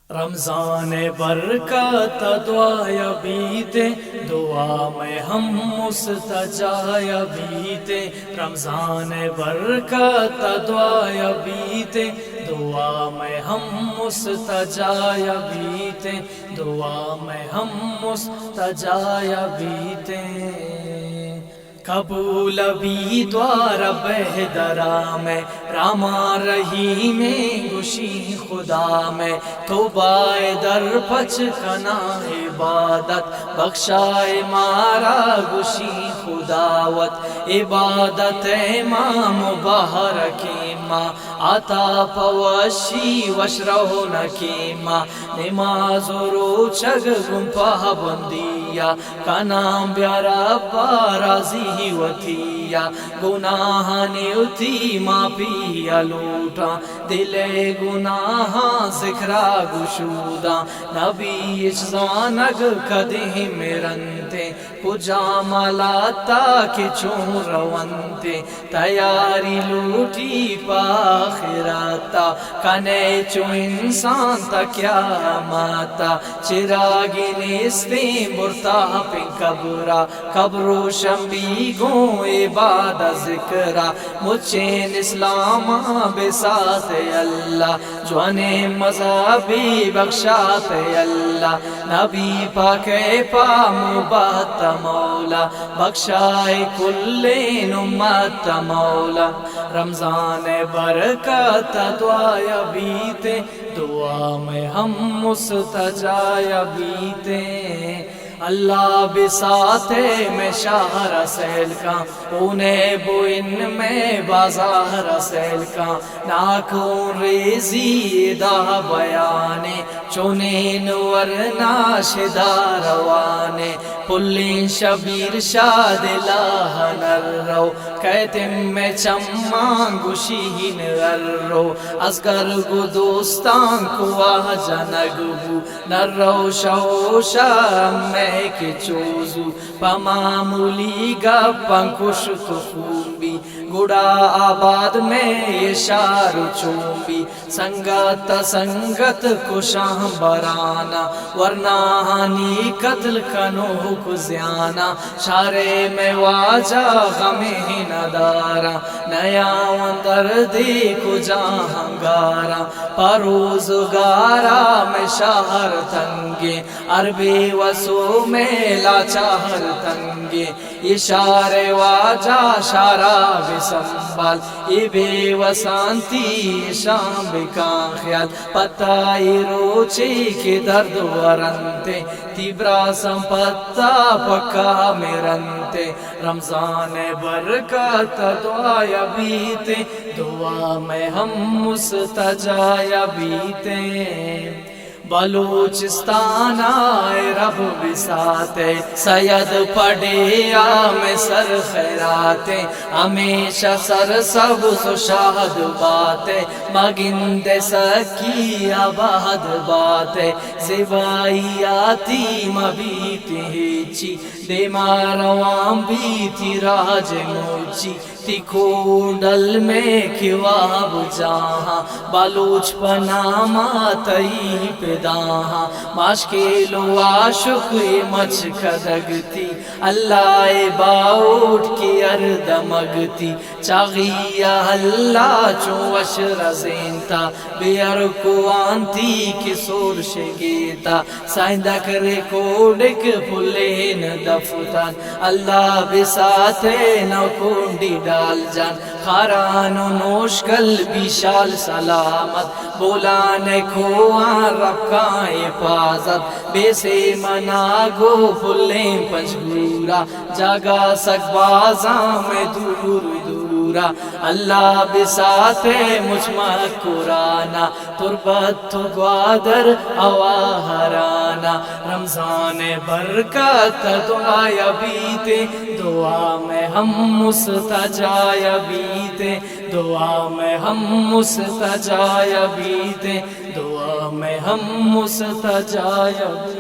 رمضان برکت دعا بیتے، دعا میں ہم مستجا بیتے، رمضان برکت دعا بیتے، دعا میں ہم مستجا بیتے، دعا میں ہم مستجا بیتے۔ قبول بھی دوار بہدرا میں، راما رہی میں گشی خدا میں، توبہ در پچ کنا عبادت، بخشائے مارا گشی خداوت، عبادت امام مبارک ماں عطا پوشی وشرو نکیما، نماز روچگ گم پابندیا، کنا پیارا پارازی وتیا، گناہ نیوتی ماں پیا لوٹا، دل گناہ ذکرا گشودا، نبی اجزانگ کدی میرنتے، کجا ملاتا کہ چون روانتے، تیاری لوٹی پاخراتا، کنے چو انسان تا کیا ماتا، چراغی نیستی مرتا پن قبرا، قبرو شمبی گو عبادت ذکرا، مچین اسلام بسات اللہ، جوانے مذہبی بخشات اللہ، نبی پاک پا مبات مولا، بخشائے کل امت مولا۔ رمضان برکت دعا بیتے، دعا میں ہم مستجا بیتے، اللہ بساط میں شہر سیل کا، اونے بوئن میں بازار سیل کا، ناکون ریزی دا بیانے، چونے نور ناشدہ روانے، پلین شبیر شاد لاہ نرو، کہتم میں چمان گشین غرو، ازگر گو دوستان کو آجا نگبو، نرو شوشا میں کہ چوزو، پمامولی گپن کشت خوبی، گڑا آباد میں یہ شار چوبی، سنگت سنگت کشاں برانا، ورنہ ہانی قتل کنو کزیانا، شارے میں واجہ غمیں ندارا، نیا وندر دی کجا ہنگارا، پروزگارا میں شہر تنگے، عربی وسو میں لاچار تنگے، اشارے واجہ شارا بسنبال، یہ بے وسانتی شام بکا خیال، پتائی روچی کے درد ورنتے، تیبرا سمپتا پکا میرنتے، رمضان برکت دعا بیتے، دعا میں ہم مستجا بیتے، بلوچستان آئے رب بساتے، سید پڑے آم سر خیراتے، ہمیشہ سر سبز و شاد باتے، مگند سکی آباد باتے، زبائی آتی مبیتی ہیچی، دے ماروان بیتی راج موچی، تکوڈل میں کیواب جہاں، بلوچ پناما تئی پیداہاں، ماشکیلو عاشق مچ کدگتی، اللہ باؤٹ کی ارد مگتی، چاغی اللہ چو اشر زینتا، بیر کو آنتی کی سور شگیتا، سائندک ریکوڈک پلین دفتان، اللہ بساتے نو کنڈی ڈال جان، خاران و نوشکل بیشال سلامت، بولانے کو آن رب کا حفاظت، بے سے مناگو پلیں پنجگورا، جاگا سک بازاں میں دور دورا، اللہ بساتے مجھ مکرانا، تربت تو گوادر اواہرانا، رمضان برکت دعا بیتے، دعا میں ہم مستجا بیتے، دعا میں ہم مستجا بیتے، دعا میں ہم مستجا بیتے۔